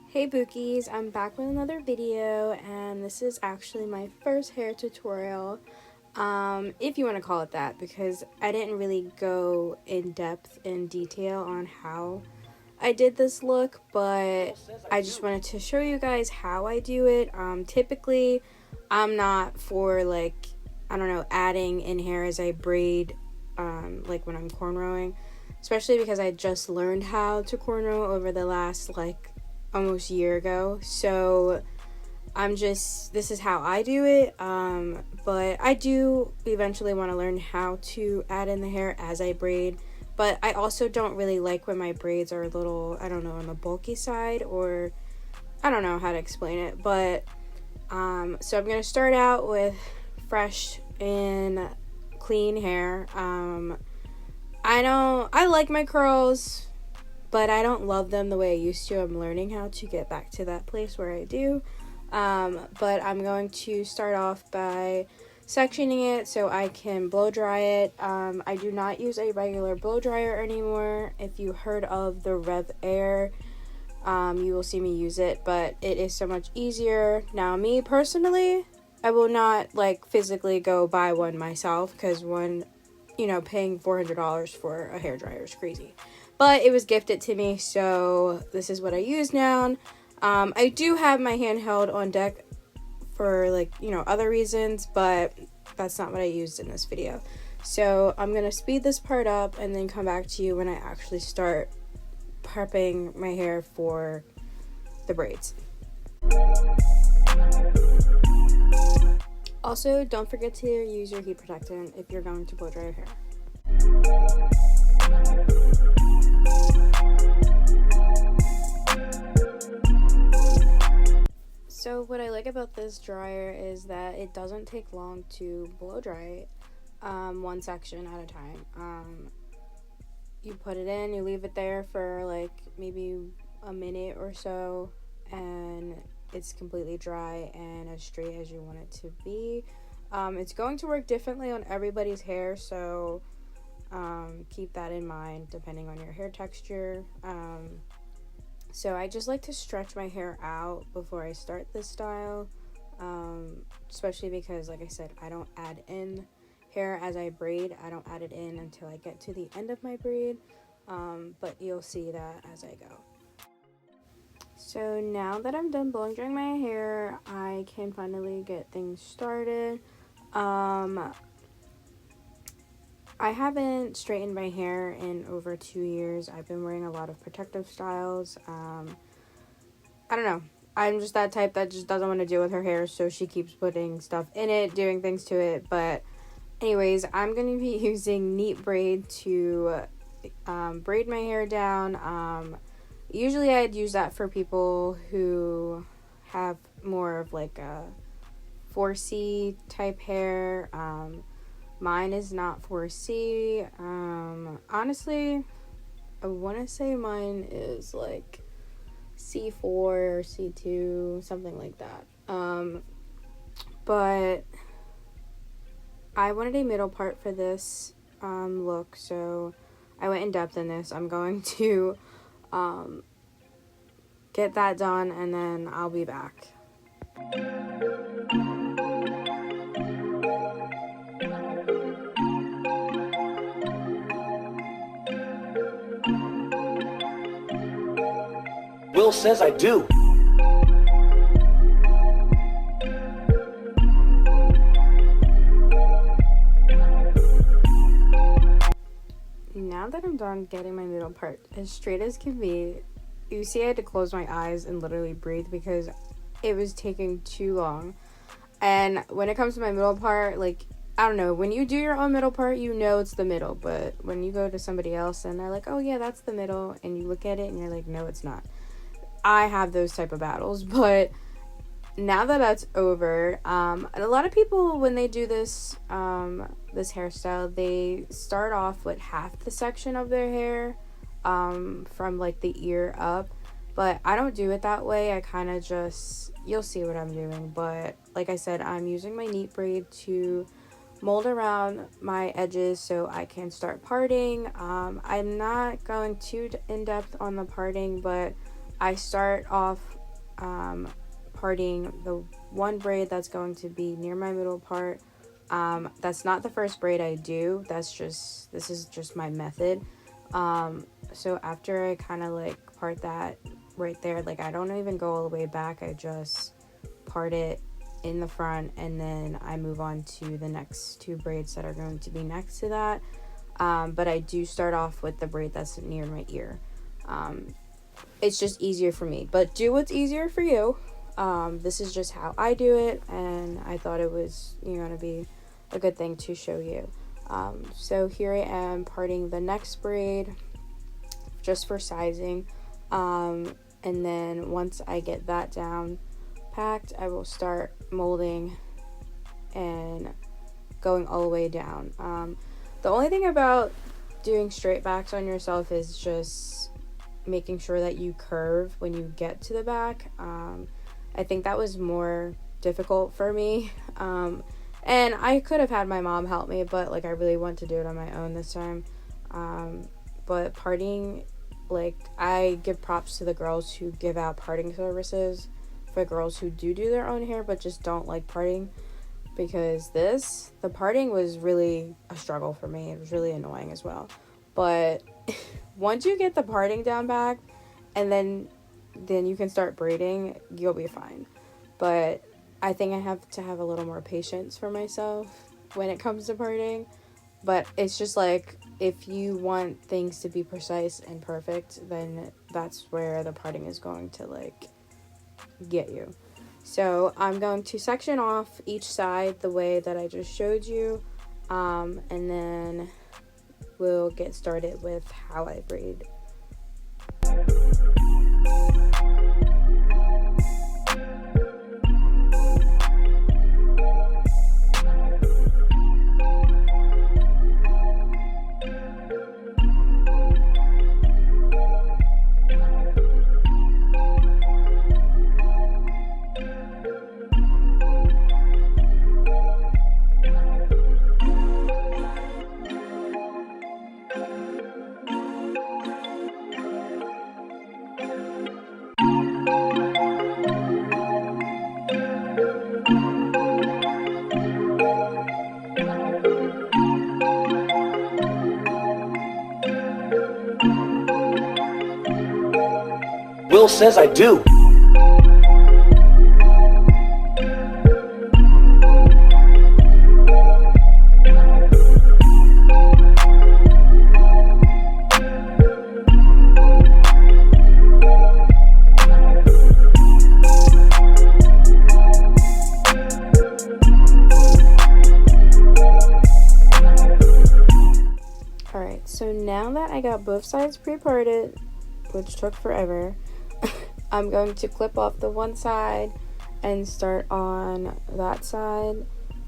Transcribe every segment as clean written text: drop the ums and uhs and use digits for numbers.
Hey Bookies, I'm back with another video, and this is actually my first hair tutorial, if you want to call it that, because I didn't really go in depth in detail on how I did this look, but I just wanted to show you guys how I do it. Typically, I'm not for, like, I don't know, adding in hair as I braid, like when I'm cornrowing, especially because I just learned how to cornrow over the last, like, almost a year ago. So this is how I do it, but I do eventually want to learn how to add in the hair as I braid. But I also don't really like when my braids are a little, I don't know, on the bulky side, or I don't know how to explain it. But so I'm gonna start out with fresh and clean hair. I like my curls, but I don't love them the way I used to. I'm learning how to get back to that place where I do. But I'm going to start off by sectioning it so I can blow dry it. I do not use a regular blow dryer anymore. If you heard of the Rev Air, you will see me use it, but it is so much easier. Now, me personally, I will not like physically go buy one myself, because one, you know, paying $400 for a hairdryer is crazy. But it was gifted to me, so this is what I use now. I do have my handheld on deck for, like, you know, other reasons, but that's not what I used in this video. So I'm going to speed this part up and then come back to you when I actually start prepping my hair for the braids. Also, don't forget to use your heat protectant if you're going to blow dry your hair. So what I like about this dryer is that it doesn't take long to blow dry it, one section at a time. You put it in, you leave it there for like maybe a minute or so, and it's completely dry and as straight as you want it to be. It's going to work differently on everybody's hair, so keep that in mind depending on your hair texture. So I just like to stretch my hair out before I start this style, especially because, like I said, I don't add in hair as I braid. I don't add it in until I get to the end of my braid, but you'll see that as I go. So now that I'm done blowing drying my hair, I can finally get things started. I haven't straightened my hair in over 2 years. I've been wearing a lot of protective styles. I don't know. I'm just that type that just doesn't want to deal with her hair, so she keeps putting stuff in it, doing things to it. But anyways, I'm going to be using neat braid to braid my hair down. Usually I'd use that for people who have more of like a 4C type hair. Mine is not 4C. Honestly, I want to say mine is like C4 or C2, something like that. But I wanted a middle part for this look, so I went in depth in this. I'm going to get that done, and then I'll be back. Will says I do. Now that I'm done getting my middle part as straight as can be, you see I had to close my eyes and literally breathe because it was taking too long. And when it comes to my middle part, like, I don't know, when you do your own middle part, you know it's the middle, but when you go to somebody else and they're like, oh yeah, that's the middle, and you look at it and you're like, no, it's not. I have those type of battles, but now that that's over, and a lot of people, when they do this this hairstyle, they start off with half the section of their hair from like the ear up, but I don't do it that way. I kind of just, you'll see what I'm doing, but like I said, I'm using my neat braid to mold around my edges so I can start parting. I'm not going too in depth on the parting, but I start off parting the one braid that's going to be near my middle part. That's not the first braid I do. This is just my method. So after I kind of like part that right there, like I don't even go all the way back. I just part it in the front, and then I move on to the next two braids that are going to be next to that. But I do start off with the braid that's near my ear. It's just easier for me, but do what's easier for you. This is just how I do it, and I thought it was going to be a good thing to show you. So here I am parting the next braid just for sizing, and then once I get that down packed, I will start molding and going all the way down. The only thing about doing straight backs on yourself is just making sure that you curve when you get to the back. I think that was more difficult for me, and I could have had my mom help me, but like I really want to do it on my own this time. But parting, like, I give props to the girls who give out parting services for girls who do their own hair but just don't like parting, because the parting was really a struggle for me. It was really annoying as well, but once you get the parting down back, and then you can start braiding, you'll be fine. But I think I have to have a little more patience for myself when it comes to parting. But it's just like, if you want things to be precise and perfect, then that's where the parting is going to like get you. So I'm going to section off each side the way that I just showed you, and then we'll get started with how I braid. Will says I do. Alright, so now that I got both sides pre-parted, which took forever, I'm going to clip off the one side and start on that side,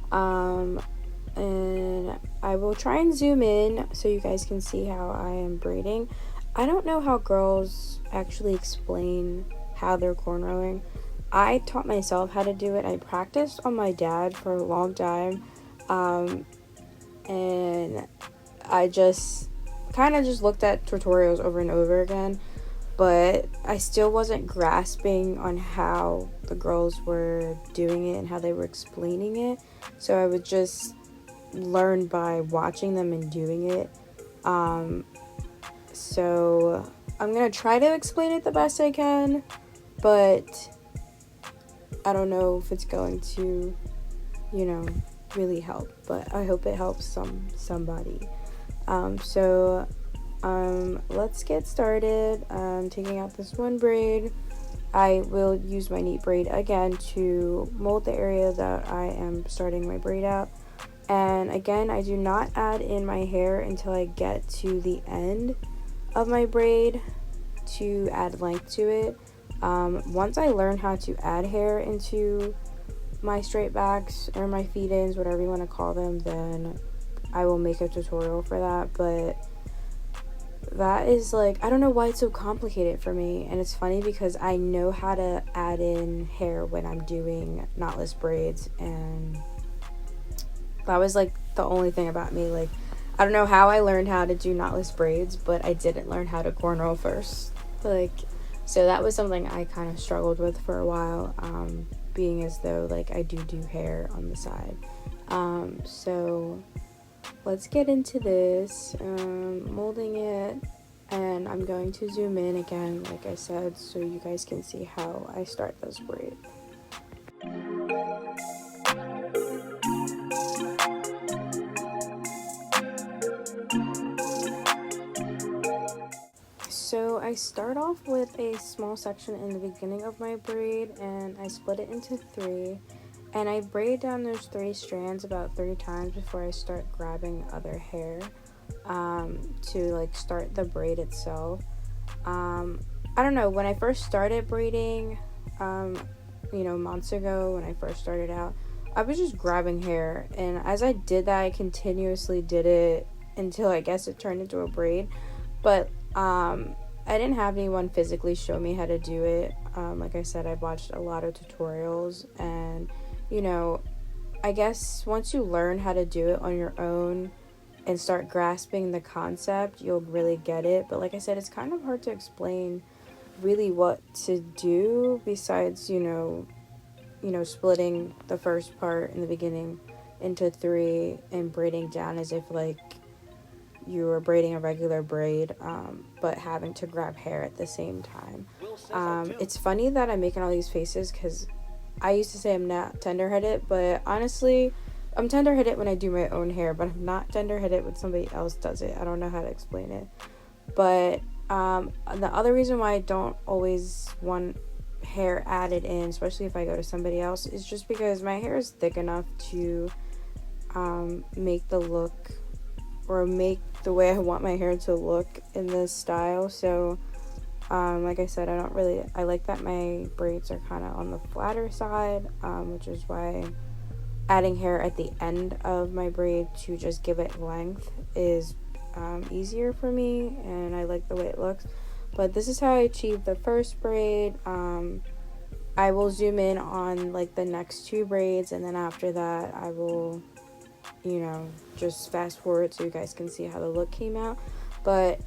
and I will try and zoom in so you guys can see how I am braiding. I don't know how girls actually explain how they're cornrowing. I taught myself how to do it. I practiced on my dad for a long time, and I just kind of just looked at tutorials over and over again, but I still wasn't grasping on how the girls were doing it and how they were explaining it. So I would just learn by watching them and doing it. So I'm gonna try to explain it the best I can, but I don't know if it's going to, really help. But I hope it helps somebody. Let's get started. I'm taking out this one braid. I will use my neat braid again to mold the area that I am starting my braid out. And again, I do not add in my hair until I get to the end of my braid to add length to it. Once I learn how to add hair into my straight backs or my feed-ins, whatever you want to call them, then I will make a tutorial for that. But that is like, I don't know why it's so complicated for me. And it's funny because I know how to add in hair when I'm doing knotless braids, and that was like the only thing about me. Like, I don't know how I learned how to do knotless braids, but I didn't learn how to cornrow first. Like, So that was something I kind of struggled with for a while, being as though like I do hair on the side. So let's get into this, molding it, and I'm going to zoom in again, like I said, so you guys can see how I start this braid. So I start off with a small section in the beginning of my braid, and I split it into 3, and I braid down those 3 strands about 3 times before I start grabbing other hair, to like start the braid itself. I don't know, when I first started braiding, months ago, when I first started out, I was just grabbing hair, and as I did that, I continuously did it until I guess it turned into a braid. But I didn't have anyone physically show me how to do it. Like I said, I watched a lot of tutorials, and I guess once you learn how to do it on your own and start grasping the concept, you'll really get it. But like I said, it's kind of hard to explain really what to do besides splitting the first part in the beginning into 3 and braiding down as if like you were braiding a regular braid, but having to grab hair at the same time. It's funny that I'm making all these faces because I used to say I'm not tender-headed, but honestly, I'm tender-headed when I do my own hair, but I'm not tender-headed when somebody else does it. I don't know how to explain it. But the other reason why I don't always want hair added in, especially if I go to somebody else, is just because my hair is thick enough to make the look, or make the way I want my hair to look in this style. So like I said, I like that my braids are kind of on the flatter side, which is why adding hair at the end of my braid to just give it length is easier for me, and I like the way it looks. But this is how I achieved the first braid. I will zoom in on like the next 2 braids, and then after that I will just fast forward so you guys can see how the look came out. But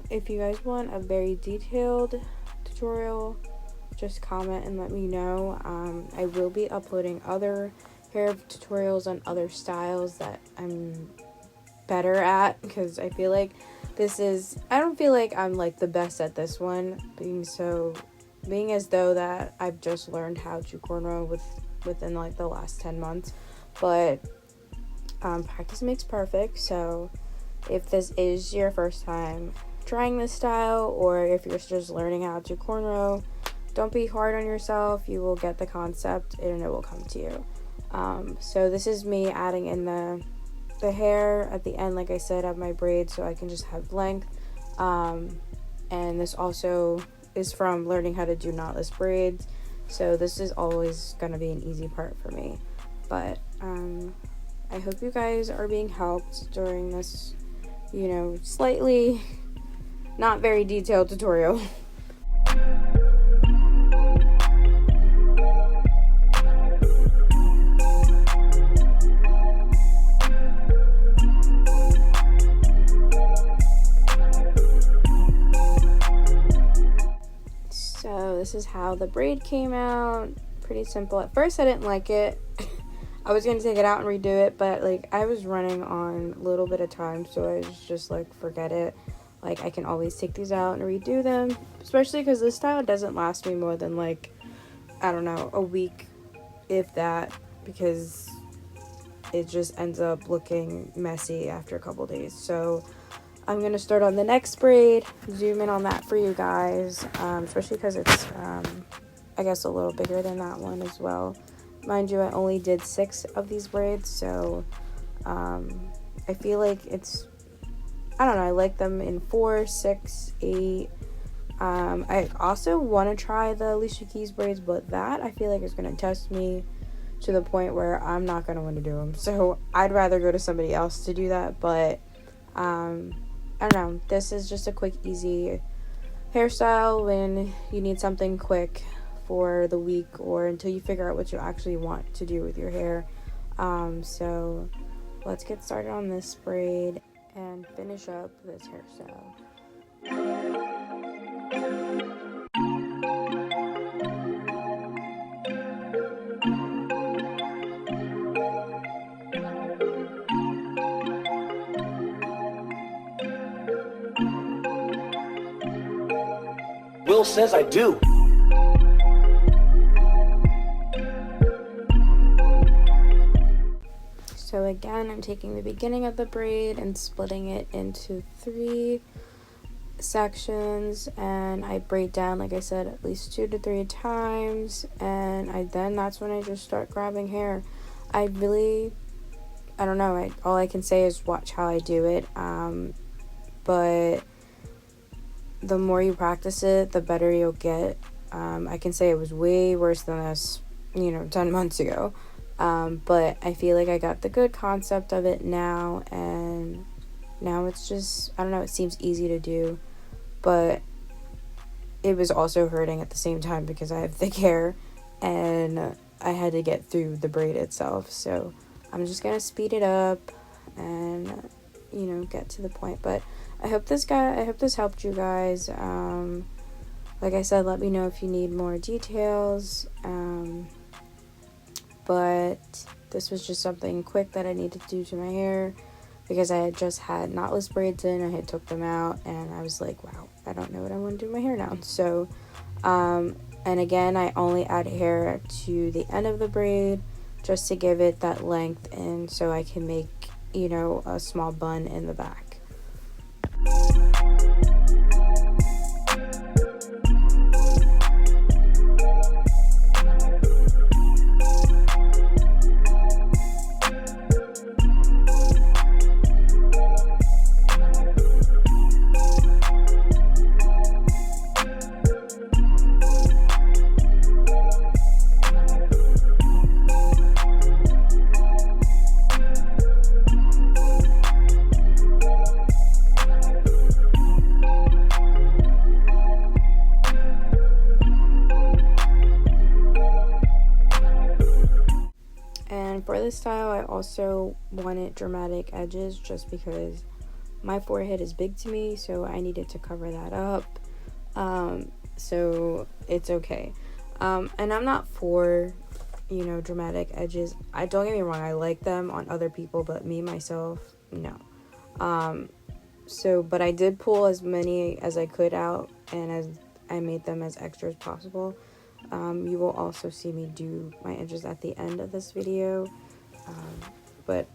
if you guys want a very detailed tutorial, just comment and let me know. I will be uploading other hair tutorials on other styles that I'm better at, because I feel like I don't feel like I'm like the best at this one, being as though that I've just learned how to cornrow within like the last 10 months. But practice makes perfect. So if this is your first time trying this style, or if you're just learning how to cornrow, don't be hard on yourself. You will get the concept and it will come to you. So this is me adding in the hair at the end, like I said, of my braid, so I can just have length. And this also is from learning how to do knotless braids, so this is always going to be an easy part for me. But I hope you guys are being helped during this, slightly not very detailed tutorial. So this is how the braid came out. Pretty simple. At first I didn't like it. I was going to take it out and redo it, but like I was running on a little bit of time, so I was just like, forget it. Like I can always take these out and redo them, especially because this style doesn't last me more than like, I don't know, a week, if that, because it just ends up looking messy after a couple days. So I'm going to start on the next braid, zoom in on that for you guys, especially because it's, I guess, a little bigger than that one as well. Mind you, I only did 6 of these braids, so I feel like I don't know, I like them in 4, 6, 8. I also want to try the Alicia Keys braids, but that I feel like is going to test me to the point where I'm not going to want to do them. So I'd rather go to somebody else to do that, but I don't know. This is just a quick, easy hairstyle when you need something quick for the week or until you figure out what you actually want to do with your hair. So let's get started on this braid and finish up this hairstyle. Will says I do. So again, I'm taking the beginning of the braid and splitting it into 3 sections, and I braid down, like I said, at least 2 to 3 times, and that's when I just start grabbing hair. I don't know, all I can say is watch how I do it, but the more you practice it, the better you'll get. I can say it was way worse than this, 10 months ago. But I feel like I got the good concept of it now, and now it's just, I don't know, it seems easy to do, but it was also hurting at the same time because I have thick hair, and I had to get through the braid itself, so I'm just gonna speed it up and, get to the point, but I hope this helped you guys. Like I said, let me know if you need more details, but this was just something quick that I needed to do to my hair because I had just had knotless braids in. I had took them out, and I was like, wow, I don't know what I want to do with my hair now. So, and again, I only add hair to the end of the braid just to give it that length, and so I can make, a small bun in the back. And for this style, I also wanted dramatic edges just because my forehead is big to me, so I needed to cover that up. So it's okay. And I'm not for, dramatic edges. Don't get me wrong, I like them on other people, but me, myself, no. But I did pull as many as I could out, and as I made them as extra as possible. You will also see me do my edges at the end of this video, but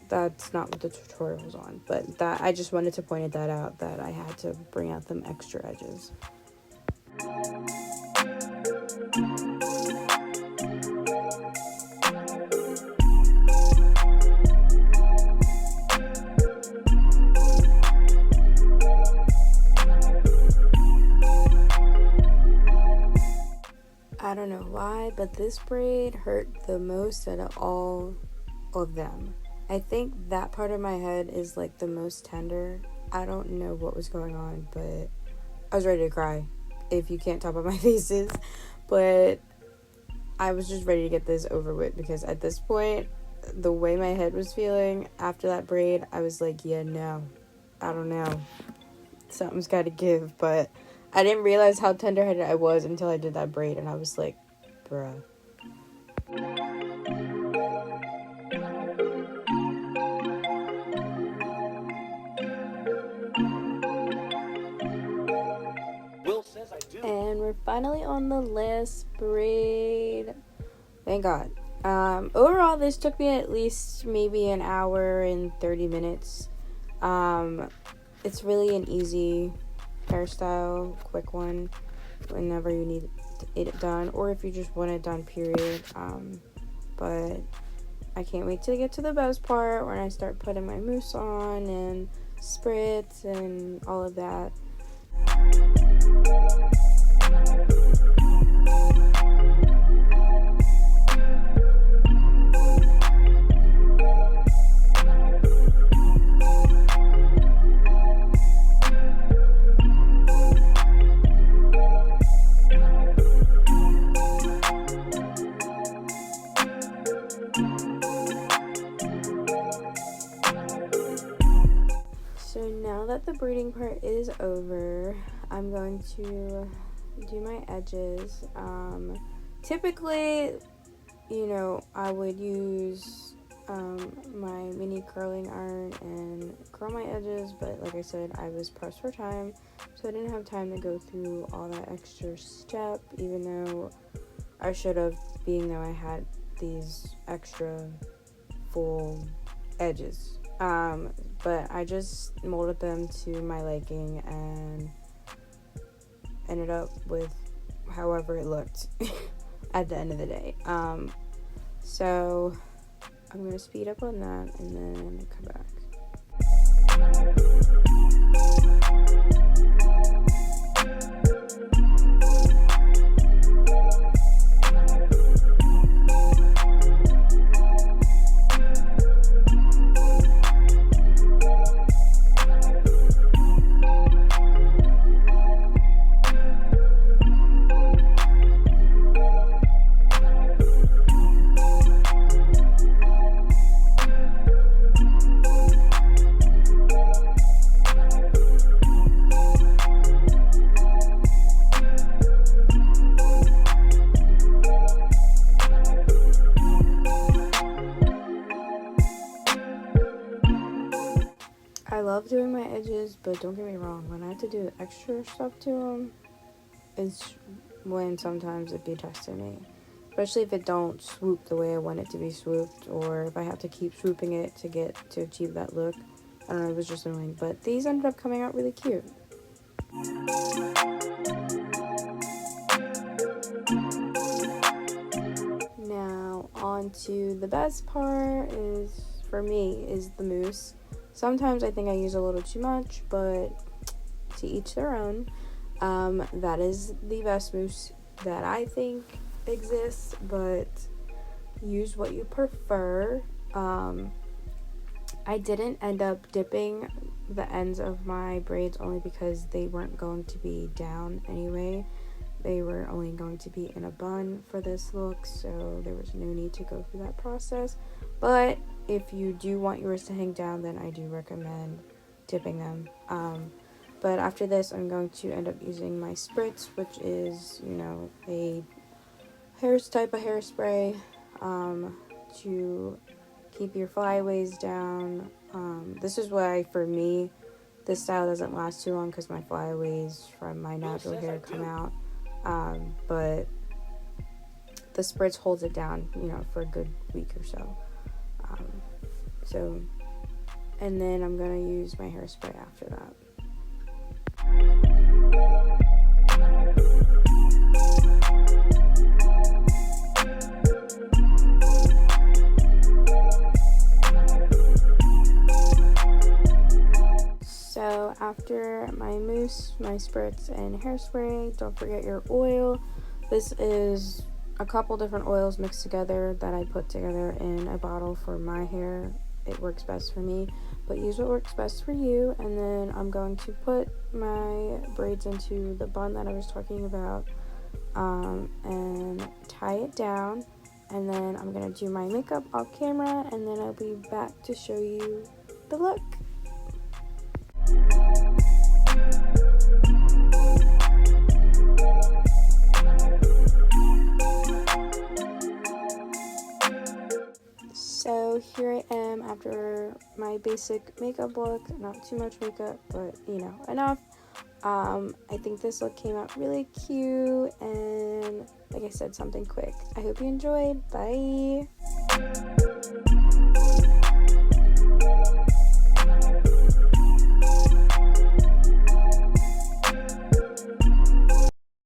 that's not what the tutorial was on. But that I just wanted to point that out, that I had to bring out them extra edges. I don't know why, but this braid hurt the most out of all of them. I think that part of my head is like the most tender. I don't know what was going on, but I was ready to cry, if you can't tell by my faces. But I was just ready to get this over with, because at this point, the way my head was feeling after that braid, I was like, yeah, no, I don't know. Something's got to give, but I didn't realize how tender-headed I was until I did that braid, and I was like, bruh. Will says I do. And we're finally on the last braid. Thank God. Overall, this took me at least maybe an hour and 30 minutes. It's really an easy hairstyle, quick one, whenever you need it done, or if you just want it done, period. But I can't wait to get to the best part, when I start putting my mousse on and spritz and all of that. So now that the braiding part is over, I'm going to do my edges. Typically, I would use my mini curling iron and curl my edges, but like I said, I was pressed for time, so I didn't have time to go through all that extra step, even though I should have, being though I had these extra full edges. But I just molded them to my liking and ended up with however it looked at the end of the day. So I'm going to speed up on that and then come back. I love doing my edges, but don't get me wrong, when I have to do extra stuff to them, it's when sometimes it be testing me. Especially if it don't swoop the way I want it to be swooped, or if I have to keep swooping it to achieve that look. I don't know, it was just annoying. But these ended up coming out really cute. Now, on to the best part is, for me, is the mousse. Sometimes I think I use a little too much, but to each their own. That is the best mousse that I think exists, but use what you prefer. I didn't end up dipping the ends of my braids only because they weren't going to be down anyway. They were only going to be in a bun for this look, so there was no need to go through that process. But if you do want yours to hang down, then I do recommend dipping them. But after this, I'm going to end up using my spritz, which is, a type of hairspray to keep your flyaways down. This is why, for me, this style doesn't last too long because my flyaways from my natural hair come out. But the spritz holds it down, for a good week or so. And then I'm going to use my hairspray after that. So after my mousse, my spritz, and hairspray, don't forget your oil. This is a couple different oils mixed together that I put together in a bottle for my hair. It works best for me, but use what works best for you. And then I'm going to put my braids into the bun that I was talking about, and tie it down. And then I'm going to do my makeup off camera, and then I'll be back to show you the look. So here I am after my basic makeup look. Not too much makeup, but enough. I think this look came out really cute, and like I said, something quick. I hope you enjoyed. Bye.